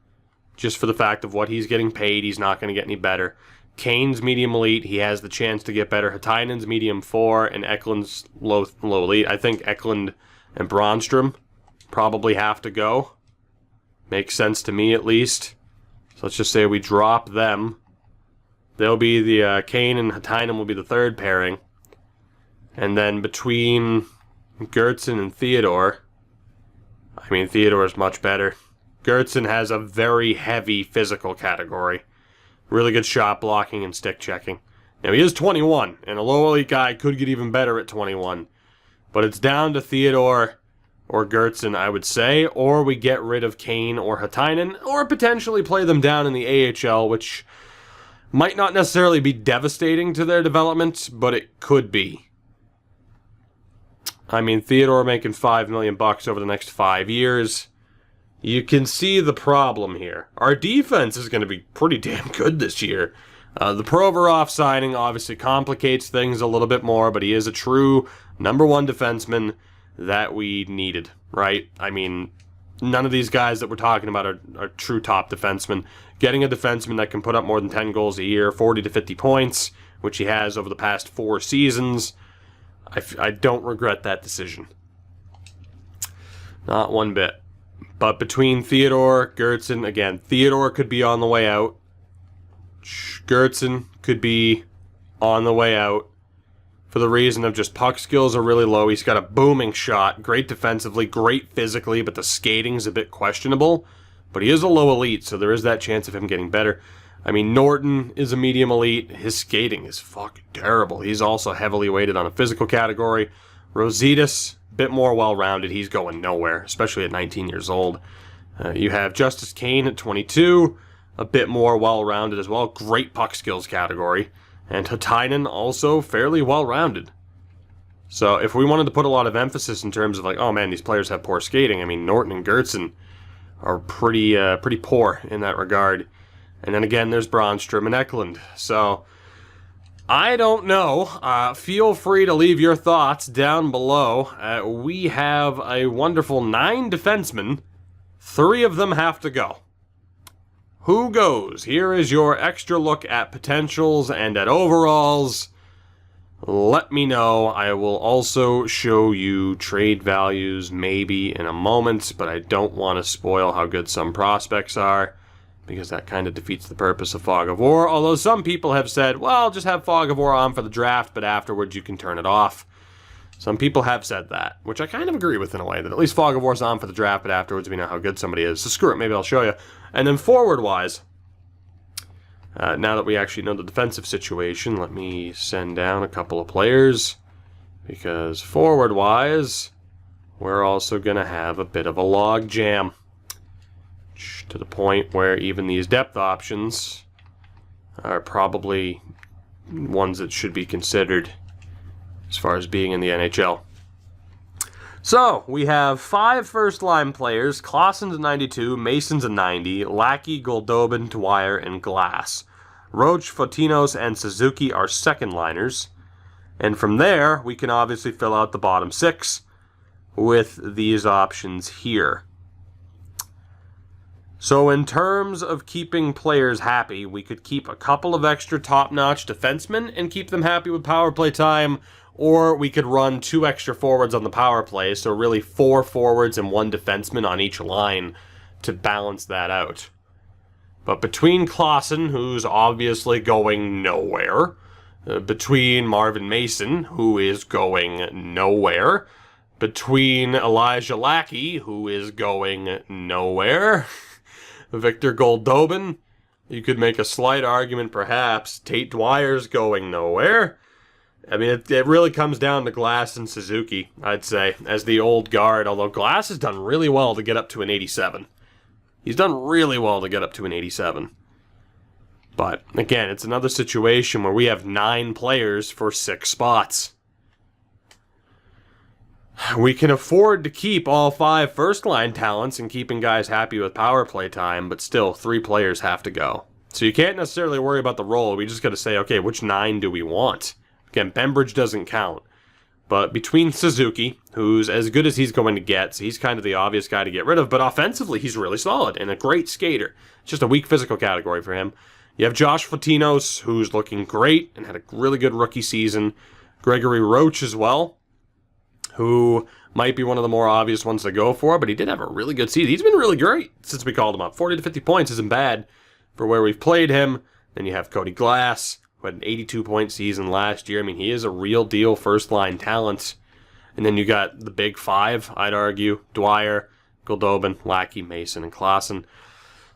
Just for the fact of what he's getting paid, he's not going to get any better. Kane's medium elite, he has the chance to get better. Hatainen's medium 4, and Eklund's low elite. I think Eklund and Brandstrom probably have to go. Makes sense to me, at least. So let's just say we drop them. They'll be the Kane and Hatainen will be the third pairing. And then between Gertzen and Theodore, I mean, Theodore is much better. Gertzen has a very heavy physical category. Really good shot blocking and stick checking. Now, he is 21, and a low elite guy could get even better at 21. But it's down to Theodore or Gertzen, I would say, or we get rid of Kane or Hatainen, or potentially play them down in the AHL, which might not necessarily be devastating to their development, but it could be. I mean, Theodore making $5 million over the next 5 years. You can see the problem here. Our defense is going to be pretty damn good this year. The Provorov signing obviously complicates things a little bit more, but he is a true #1 defenseman that we needed, right? I mean, none of these guys that we're talking about are true top defensemen. Getting a defenseman that can put up more than 10 goals a year, 40 to 50 points, which he has over the past 4 seasons, I don't regret that decision. Not one bit. But between Theodore, Gertzen, again, Theodore could be on the way out. Gertzen could be on the way out for the reason of just puck skills are really low. He's got a booming shot, great defensively, great physically, but the skating's a bit questionable. But he is a low elite, so there is that chance of him getting better. I mean, Norton is a medium elite. His skating is fucking terrible. He's also heavily weighted on a physical category. Rositas, bit more well-rounded. He's going nowhere, especially at 19 years old. You have Justice Kane at 22, a bit more well-rounded as well. Great puck skills category. And Hatainen also fairly well-rounded. So if we wanted to put a lot of emphasis in terms of like, oh man, these players have poor skating, I mean, Norton and Gertzen are pretty poor in that regard. And then again, there's Brandstrom and Eklund. So I don't know. Feel free to leave your thoughts down below. We have a wonderful 9 defensemen. 3 of them have to go. Who goes? Here is your extra look at potentials and at overalls. Let me know. I will also show you trade values maybe in a moment, but I don't want to spoil how good some prospects are, because that kind of defeats the purpose of Fog of War. Although some people have said, well, just have Fog of War on for the draft, but afterwards you can turn it off. Some people have said that, which I kind of agree with in a way, that at least Fog of War's on for the draft, but afterwards we know how good somebody is. So screw it, maybe I'll show you. And then forward-wise, now that we actually know the defensive situation, let me send down a couple of players, because forward-wise, we're also going to have a bit of a log jam, to the point where even these depth options are probably ones that should be considered as far as being in the NHL. So, we have 5 first-line players. Claessen's a 92, Mason's a 90, Lackey, Goldobin, Dwyer, and Glass. Roach, Fotinos, and Suzuki are second-liners. And from there, we can obviously fill out the bottom 6 with these options here. So in terms of keeping players happy, we could keep a couple of extra top-notch defensemen and keep them happy with power play time, or we could run 2 extra forwards on the power play, so really 4 forwards and 1 defenseman on each line to balance that out. But between Claessen, who's obviously going nowhere, between Marvin Mason, who is going nowhere, between Elijah Lackey, who is going nowhere, Victor Goldobin, you could make a slight argument perhaps Tate Dwyer's going nowhere. I mean, it really comes down to Glass and Suzuki, I'd say, as the old guard, although Glass has done really well to get up to an 87. He's done really well to get up to an 87. But, again, it's another situation where we have 9 players for 6 spots. We can afford to keep all 5 first-line talents and keeping guys happy with power play time, but still, 3 players have to go. So you can't necessarily worry about the role. We just got to say, okay, which 9 do we want? Again, Bembridge doesn't count. But between Suzuki, who's as good as he's going to get, so he's kind of the obvious guy to get rid of, but offensively he's really solid and a great skater. It's just a weak physical category for him. You have Josh Fotinos, who's looking great and had a really good rookie season. Gregory Roach as well, who might be one of the more obvious ones to go for, but he did have a really good season. He's been really great since we called him up. 40 to 50 points isn't bad for where we've played him. Then you have Cody Glass, who had an 82-point season last year. I mean, he is a real deal first-line talent. And then you got the big five, I'd argue. Dwyer, Goldobin, Lackey, Mason, and Klassen.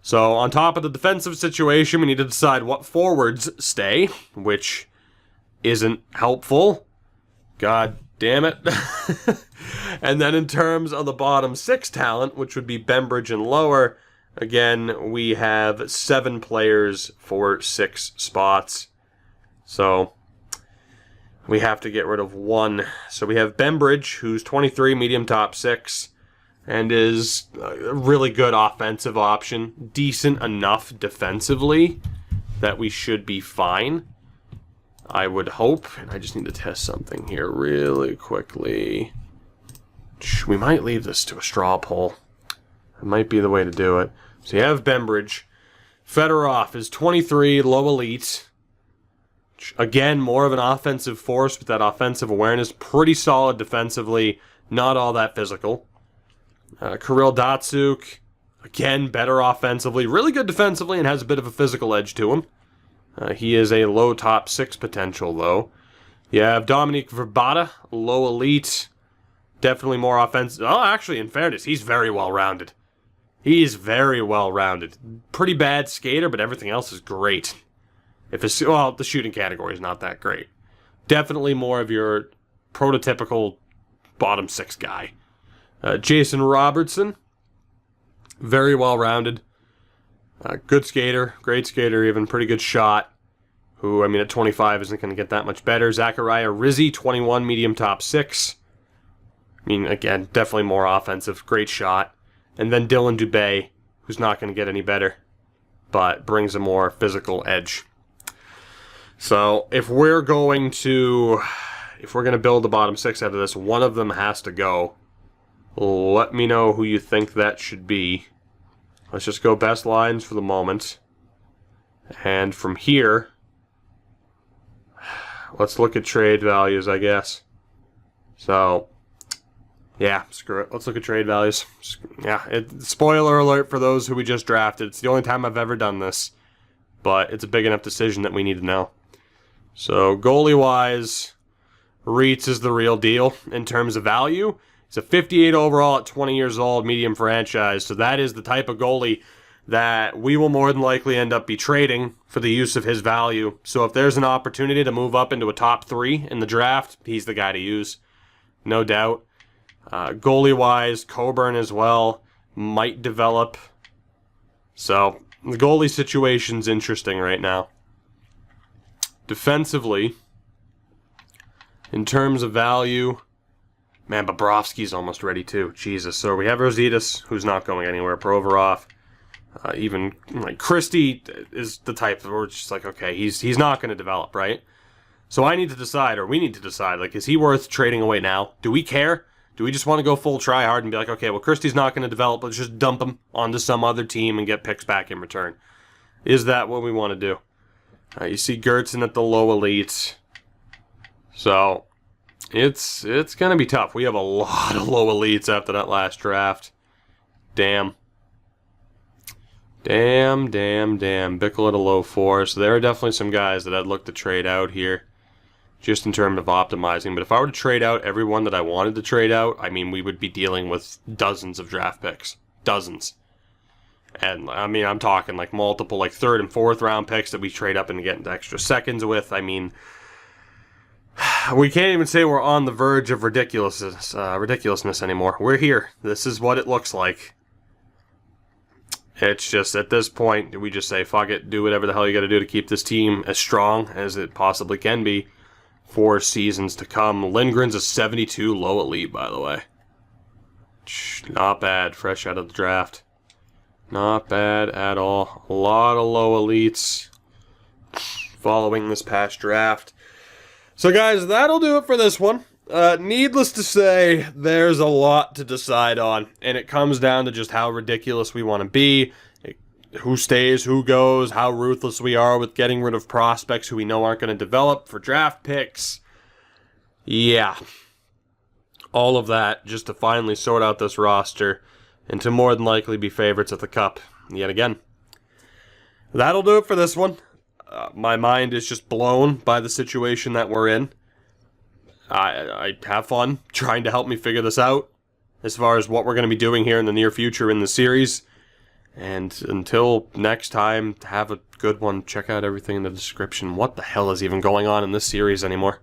So on top of the defensive situation, we need to decide what forwards stay, which isn't helpful. God damn it. And then in terms of the bottom six talent, which would be Bembridge and lower, again, we have 7 players for 6 spots. So we have to get rid of 1. So we have Bembridge, who's 23, medium top 6, and is a really good offensive option. Decent enough defensively that we should be fine, I would hope. And I just need to test something here really quickly. We might leave this to a straw poll. It might be the way to do it. So you have Bembridge. Fedorov is 23, low elite. Again, more of an offensive force with that offensive awareness. Pretty solid defensively, not all that physical. Kirill Datsuk, again, better offensively. Really good defensively and has a bit of a physical edge to him. He is a low top 6 potential, though. You have Dominique Verbata, low elite. Definitely more offensive. Oh, actually, in fairness, he's very well-rounded. He's very well-rounded. Pretty bad skater, but everything else is great. Well, the shooting category is not that great. Definitely more of your prototypical bottom 6 guy. Jason Robertson, very well-rounded. Good skater, great skater even, pretty good shot. Who, I mean, at 25 isn't going to get that much better. Zachariah Rizzi, 21, medium top 6. I mean, again, definitely more offensive, great shot. And then Dylan Dubé, who's not going to get any better, but brings a more physical edge. So if we're going to build the bottom 6 out of this, one of them has to go. Let me know who you think that should be. Let's just go best lines for the moment. And from here, let's look at trade values, I guess. So, yeah, screw it. Let's look at trade values. Yeah, spoiler alert for those who we just drafted. It's the only time I've ever done this. But it's a big enough decision that we need to know. So, goalie-wise, Reitz is the real deal in terms of value. He's a 58 overall at 20 years old, medium franchise. So that is the type of goalie that we will more than likely end up be trading for the use of his value. So if there's an opportunity to move up into a top 3 in the draft, he's the guy to use. No doubt. Goalie-wise, Coburn as well might develop. So the goalie situation's interesting right now. Defensively, in terms of value, man, Bobrovsky's almost ready too. Jesus. So we have Rositas, who's not going anywhere. Provorov. Even like Christie is the type that we're just like, okay, he's not going to develop, right? So I need to decide, or we need to decide, like, is he worth trading away now? Do we care? Do we just want to go full try hard and be like, okay, well, Christie's not going to develop, let's just dump him onto some other team and get picks back in return? Is that what we want to do? You see Gertzen at the low elites. So it's going to be tough. We have a lot of low elites after that last draft. Damn. Bickle at a low 4. So there are definitely some guys that I'd look to trade out here, just in terms of optimizing. But if I were to trade out everyone that I wanted to trade out, I mean, we would be dealing with dozens of draft picks. Dozens. And, I mean, I'm talking like multiple, like 3rd and 4th round picks that we trade up and get into extra seconds with. I mean, we can't even say we're on the verge of ridiculousness anymore. We're here. This is what it looks like. It's just, at this point, do we just say, fuck it, do whatever the hell you got to do to keep this team as strong as it possibly can be for seasons to come. Lindgren's a 72 low elite, by the way. Not bad, fresh out of the draft. Not bad at all. A lot of low elites following this past draft. So guys, that'll do it for this one. Needless to say, there's a lot to decide on, and it comes down to just how ridiculous we want to be, who stays, who goes, how ruthless we are with getting rid of prospects who we know aren't going to develop for draft picks. Yeah. All of that just to finally sort out this roster and to more than likely be favorites at the Cup yet again. That'll do it for this one. My mind is just blown by the situation that we're in. I have fun trying to help me figure this out as far as what we're going to be doing here in the near future in the series. And until next time, have a good one. Check out everything in the description. What the hell is even going on in this series anymore?